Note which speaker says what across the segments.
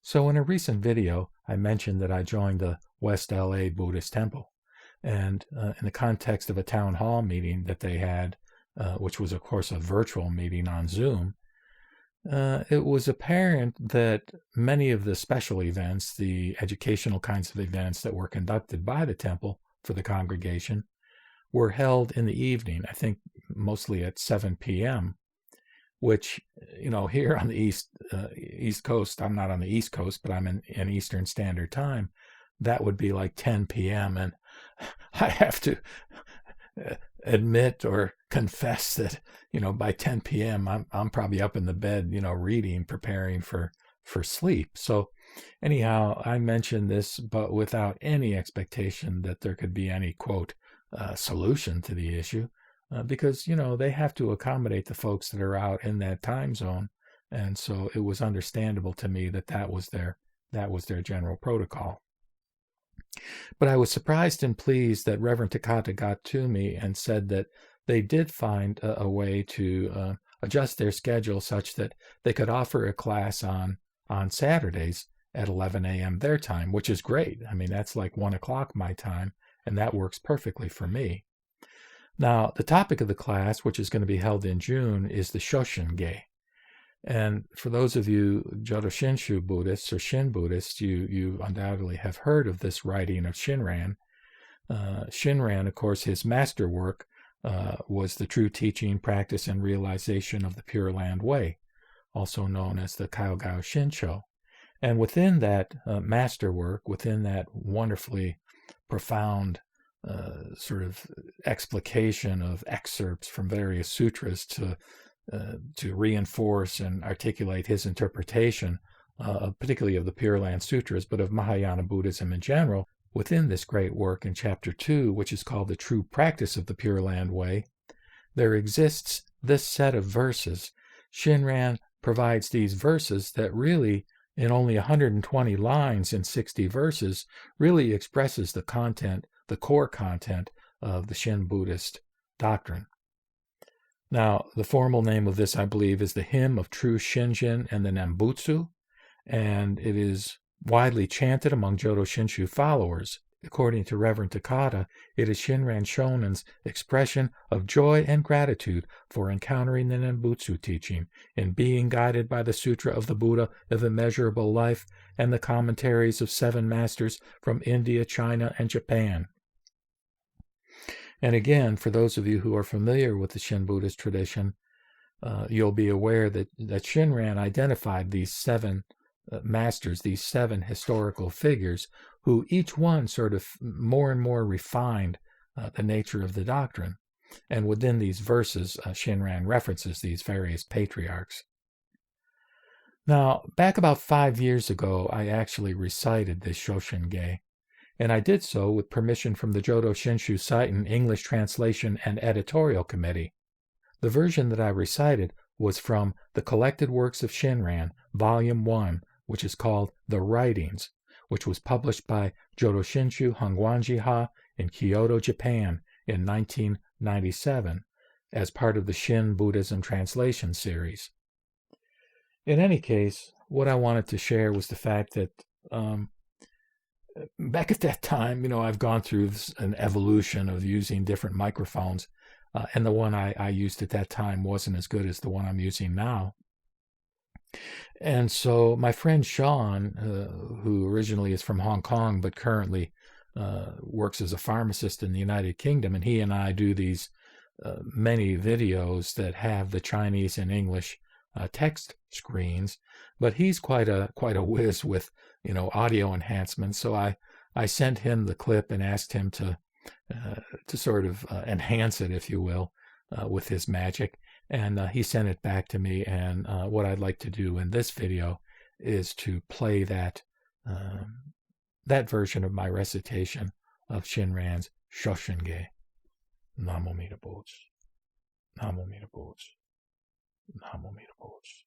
Speaker 1: So in a recent video, I mentioned that I joined the West LA Buddhist Temple. And in the context of a town hall meeting that they had, which was, of course, a virtual meeting on Zoom, it was apparent that many of the special events, the educational kinds of events that were conducted by the temple for the congregation, were held in the evening, I think mostly at 7 p.m., which, here on the East Coast, I'm not on the East Coast, but I'm in Eastern Standard Time, that would be like 10 p.m. And I have to admit or confess that, by 10 p.m., I'm probably up in the bed, reading, preparing for sleep. So anyhow, I mentioned this, but without any expectation that there could be any, quote, solution to the issue. Because, they have to accommodate the folks that are out in that time zone. And so it was understandable to me that was their general protocol. But I was surprised and pleased that Reverend Takata got to me and said that they did find a way to adjust their schedule such that they could offer a class on Saturdays at 11 a.m. their time, which is great. I mean, that's like 1 o'clock my time, and that works perfectly for me. Now, the topic of the class, which is going to be held in June, is the Shoshinge. And for those of you Jodo Shinshu Buddhists or Shin Buddhists, you undoubtedly have heard of this writing of Shinran. Shinran, of course, his masterwork was the true teaching, practice, and realization of the Pure Land Way, also known as the Kaogao Shinsho. And within that masterwork, within that wonderfully profound sort of explication of excerpts from various sutras to reinforce and articulate his interpretation, particularly of the Pure Land Sutras, but of Mahayana Buddhism in general, within this great work in Chapter 2, which is called The True Practice of the Pure Land Way, there exists this set of verses. Shinran provides these verses that really, in only 120 lines in 60 verses, really expresses the content, the core content of the Shin Buddhist doctrine. Now, the formal name of this, I believe, is the Hymn of True Shinjin and the Nembutsu, and it is widely chanted among Jodo Shinshu followers. According to Reverend Takata, it is Shinran Shonen's expression of joy and gratitude for encountering the Nembutsu teaching, in being guided by the Sutra of the Buddha of Immeasurable Life and the commentaries of 7 masters from India, China, and Japan. And again, for those of you who are familiar with the Shin Buddhist tradition, you'll be aware that Shinran identified these 7 masters, these 7 historical figures, who each one sort of more and more refined the nature of the doctrine. And within these verses, Shinran references these various patriarchs. Now, back about 5 years ago, I actually recited this Shoshinge, and I did so with permission from the Jodo Shinshu Seiten English Translation and Editorial Committee. The version that I recited was from the Collected Works of Shinran, Volume 1, which is called The Writings, which was published by Jodo Shinshu Hongwanji-ha in Kyoto, Japan in 1997 as part of the Shin Buddhism Translation Series. In any case, what I wanted to share was the fact that back at that time, I've gone through an evolution of using different microphones, and the one I used at that time wasn't as good as the one I'm using now. And so my friend Sean, who originally is from Hong Kong but currently works as a pharmacist in the United Kingdom, and he and I do these many videos that have the Chinese and English text screens, but he's quite a whiz with audio enhancements. So I sent him the clip and asked him to sort of enhance it, if you will, with his magic. And he sent it back to me. And what I'd like to do in this video is to play that version of my recitation of Shinran's Shoshinge. Namo Mita Butsu. Namo Mita Butsu. Namo Mita Butsu.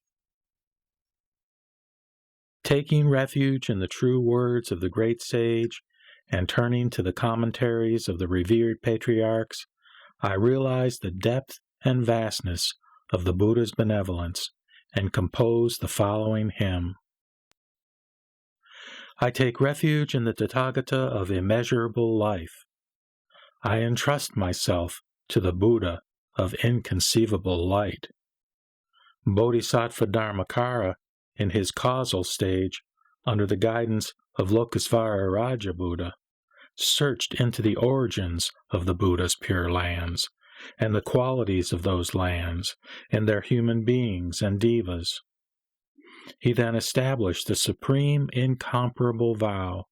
Speaker 1: Taking refuge in the true words of the great sage and turning to the commentaries of the revered patriarchs, I realized the depth and vastness of the Buddha's benevolence and composed the following hymn. I take refuge in the Tathagata of immeasurable life. I entrust myself to the Buddha of inconceivable light. Bodhisattva Dharmakara, in his causal stage, under the guidance of Lokesvara Raja Buddha, searched into the origins of the Buddha's pure lands, and the qualities of those lands, and their human beings and devas. He then established the supreme incomparable vow.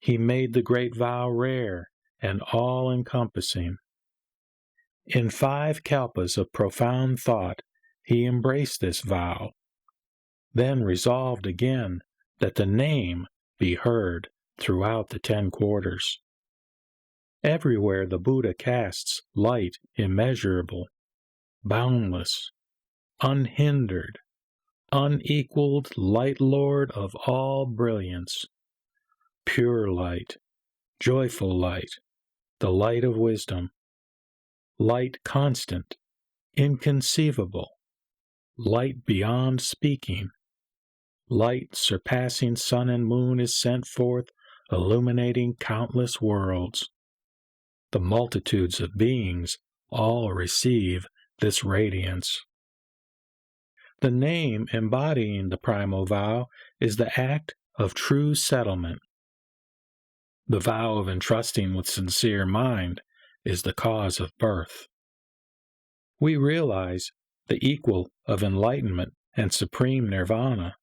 Speaker 1: He made the great vow rare and all-encompassing. In 5 kalpas of profound thought, he embraced this vow, then resolved again that the name be heard throughout the 10 quarters. Everywhere the Buddha casts light immeasurable, boundless, unhindered, unequaled light lord of all brilliance, pure light, joyful light, the light of wisdom, light constant, inconceivable, light beyond speaking, light surpassing sun and moon is sent forth, illuminating countless worlds. The multitudes of beings all receive this radiance. The name embodying the primal vow is the act of true settlement. The vow of entrusting with sincere mind is the cause of birth. We realize the equal of enlightenment and supreme nirvana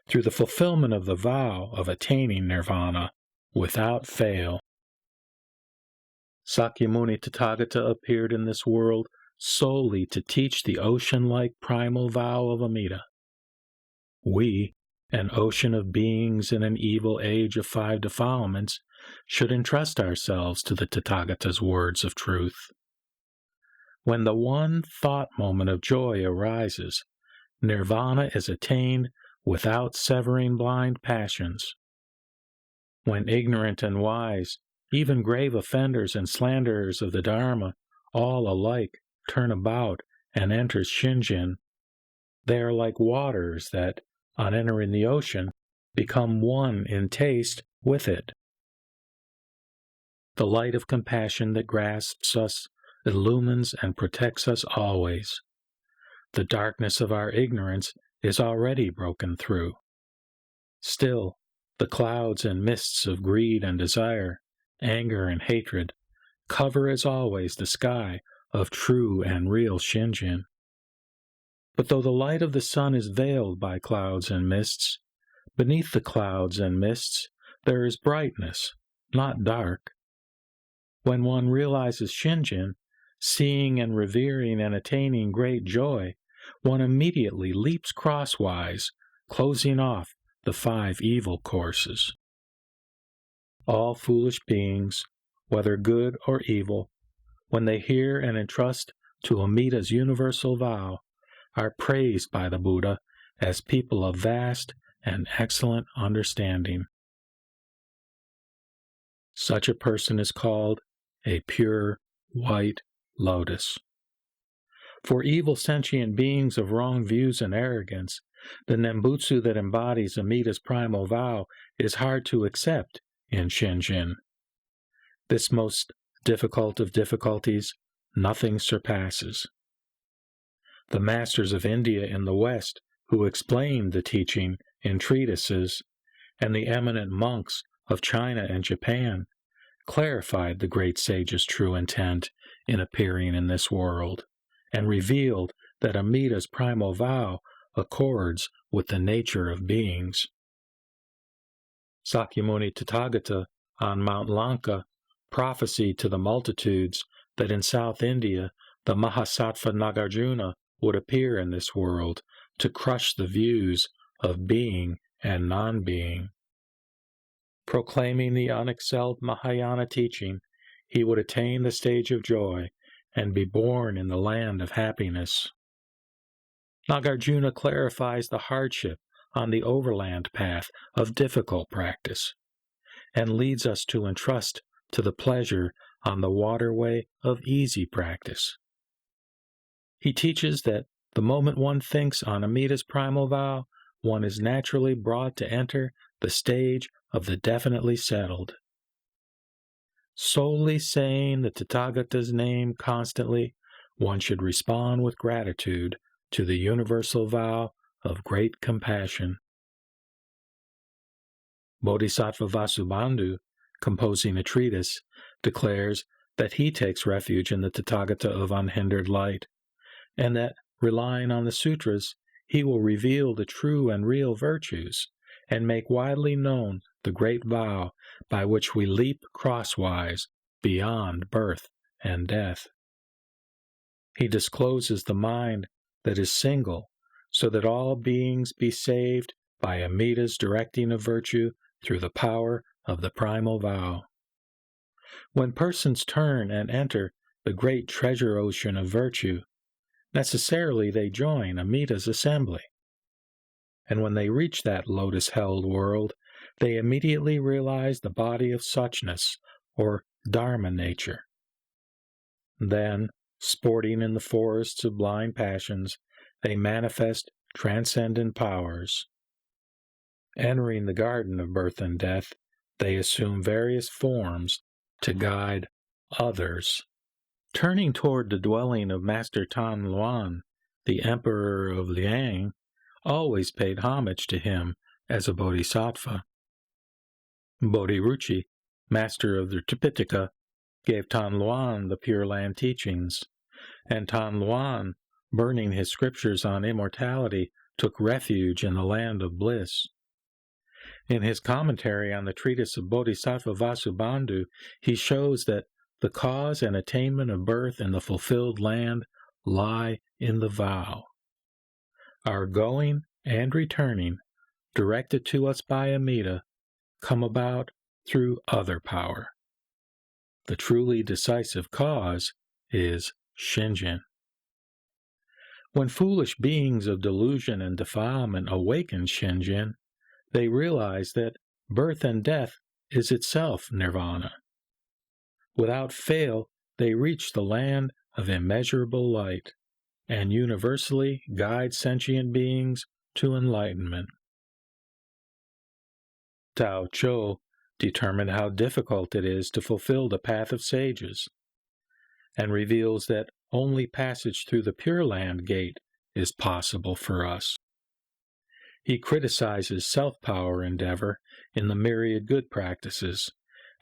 Speaker 1: through the fulfillment of the vow of attaining nirvana without fail. Sakyamuni Tathagata appeared in this world solely to teach the ocean-like primal vow of Amida. We, an ocean of beings in an evil age of 5 defilements, should entrust ourselves to the Tathagata's words of truth. When the one thought moment of joy arises, nirvana is attained without severing blind passions. When ignorant and wise, even grave offenders and slanderers of the Dharma, all alike turn about and enter Shinjin, they are like waters that, on entering the ocean, become one in taste with it. The light of compassion that grasps us illumines and protects us always. The darkness of our ignorance is already broken through. Still, the clouds and mists of greed and desire, anger and hatred, cover as always the sky of true and real Shinjin. But though the light of the sun is veiled by clouds and mists, beneath the clouds and mists there is brightness, not dark. When one realizes Shinjin, seeing and revering and attaining great joy, one immediately leaps crosswise, closing off the 5 evil courses. All foolish beings, whether good or evil, when they hear and entrust to Amida's universal vow, are praised by the Buddha as people of vast and excellent understanding. Such a person is called a pure white lotus. For evil sentient beings of wrong views and arrogance, the Nembutsu that embodies Amida's primal vow is hard to accept in Shinjin. This most difficult of difficulties, nothing surpasses. The masters of India in the West, who explained the teaching in treatises, and the eminent monks of China and Japan, clarified the great sage's true intent in appearing in this world, and revealed that Amida's primal vow accords with the nature of beings. Sakyamuni Tathagata on Mount Lanka prophesied to the multitudes that in South India the Mahasattva Nagarjuna would appear in this world to crush the views of being and non-being. Proclaiming the unexcelled Mahayana teaching, he would attain the stage of joy and be born in the land of happiness. Nagarjuna clarifies the hardship on the overland path of difficult practice, and leads us to entrust to the pleasure on the waterway of easy practice. He teaches that the moment one thinks on Amida's primal vow, one is naturally brought to enter the stage of the definitely settled. Solely saying the Tathagata's name constantly, one should respond with gratitude to the universal vow of great compassion. Bodhisattva Vasubandhu, composing a treatise, declares that he takes refuge in the Tathagata of unhindered light, and that, relying on the sutras, he will reveal the true and real virtues, and make widely known the great vow by which we leap crosswise beyond birth and death. He discloses the mind that is single, so that all beings be saved by Amida's directing of virtue through the power of the primal vow. When persons turn and enter the great treasure ocean of virtue, necessarily they join Amida's assembly. And when they reach that lotus-held world, they immediately realize the body of suchness, or Dharma nature. Then, sporting in the forests of blind passions, they manifest transcendent powers. Entering the garden of birth and death, they assume various forms to guide others. Turning toward the dwelling of Master Tan Luan, the Emperor of Liang always paid homage to him as a bodhisattva. Bodhiruchi, master of the Tripitaka, gave Tan Luan the Pure Land teachings, and Tan Luan, burning his scriptures on immortality, took refuge in the land of bliss. In his commentary on the treatise of Bodhisattva Vasubandhu, he shows that the cause and attainment of birth in the fulfilled land lie in the vow. Our going and returning, directed to us by Amida, come about through other power. The truly decisive cause is Shinjin. When foolish beings of delusion and defilement awaken Shinjin, they realize that birth and death is itself nirvana. Without fail, they reach the land of immeasurable light, and universally guide sentient beings to enlightenment. Tao Chou determined how difficult it is to fulfill the path of sages, and reveals that only passage through the Pure Land gate is possible for us. He criticizes self-power endeavor in the myriad good practices,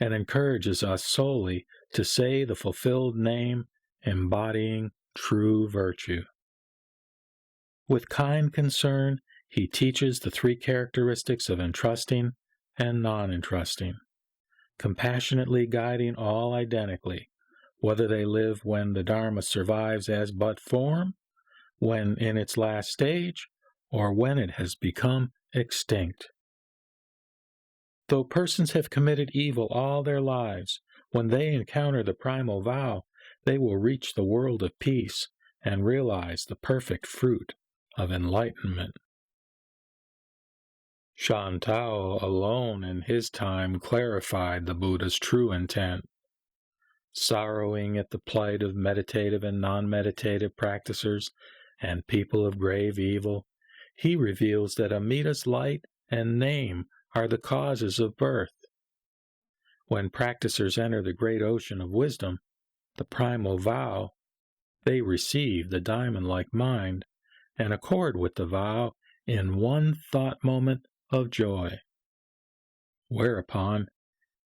Speaker 1: and encourages us solely to say the fulfilled name embodying true virtue. With kind concern, he teaches the three characteristics of entrusting and non-entrusting, compassionately guiding all identically, whether they live when the Dharma survives as but form, when in its last stage, or when it has become extinct. Though persons have committed evil all their lives, when they encounter the primal vow, they will reach the world of peace and realize the perfect fruit of enlightenment. Shan Tao alone in his time clarified the Buddha's true intent. Sorrowing at the plight of meditative and non-meditative practitioners and people of grave evil, he reveals that Amida's light and name are the causes of birth. When practitioners enter the great ocean of wisdom, the primal vow, they receive the diamond-like mind and accord with the vow in one thought moment of joy. Whereupon,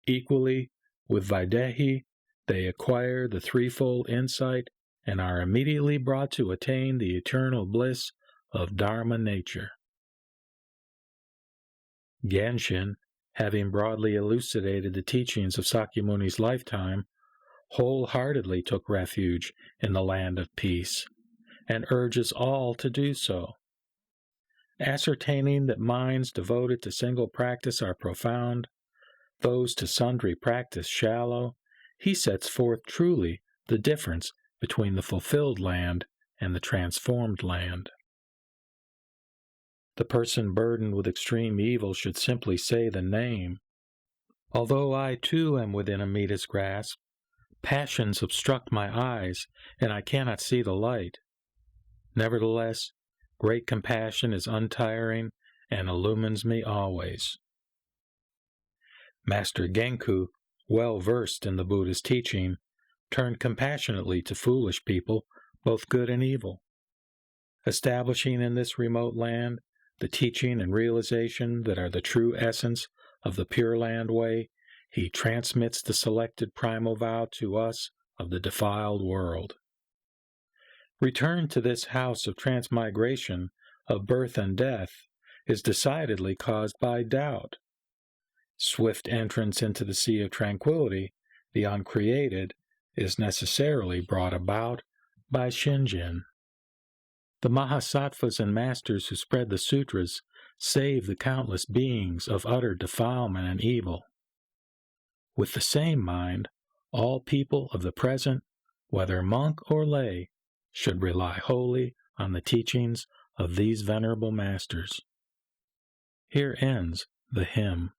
Speaker 1: equally with Vaidehi, they acquire the threefold insight and are immediately brought to attain the eternal bliss of Dharma nature. Genshin, having broadly elucidated the teachings of Sakyamuni's lifetime, wholeheartedly took refuge in the land of peace, and urges all to do so. Ascertaining that minds devoted to single practice are profound, those to sundry practice shallow, he sets forth truly the difference between the fulfilled land and the transformed land. The person burdened with extreme evil should simply say the name. Although I too am within Amida's grasp, passions obstruct my eyes, and I cannot see the light. Nevertheless, great compassion is untiring and illumines me always. Master Genku, well versed in the Buddha's teaching, turned compassionately to foolish people, both good and evil. Establishing in this remote land the teaching and realization that are the true essence of the Pure Land Way, he transmits the selected primal vow to us of the defiled world. Return to this house of transmigration, of birth and death, is decidedly caused by doubt. Swift entrance into the sea of tranquility, the uncreated, is necessarily brought about by Shinjin. The Mahasattvas and masters who spread the sutras save the countless beings of utter defilement and evil. With the same mind, all people of the present, whether monk or lay, should rely wholly on the teachings of these venerable masters. Here ends the hymn.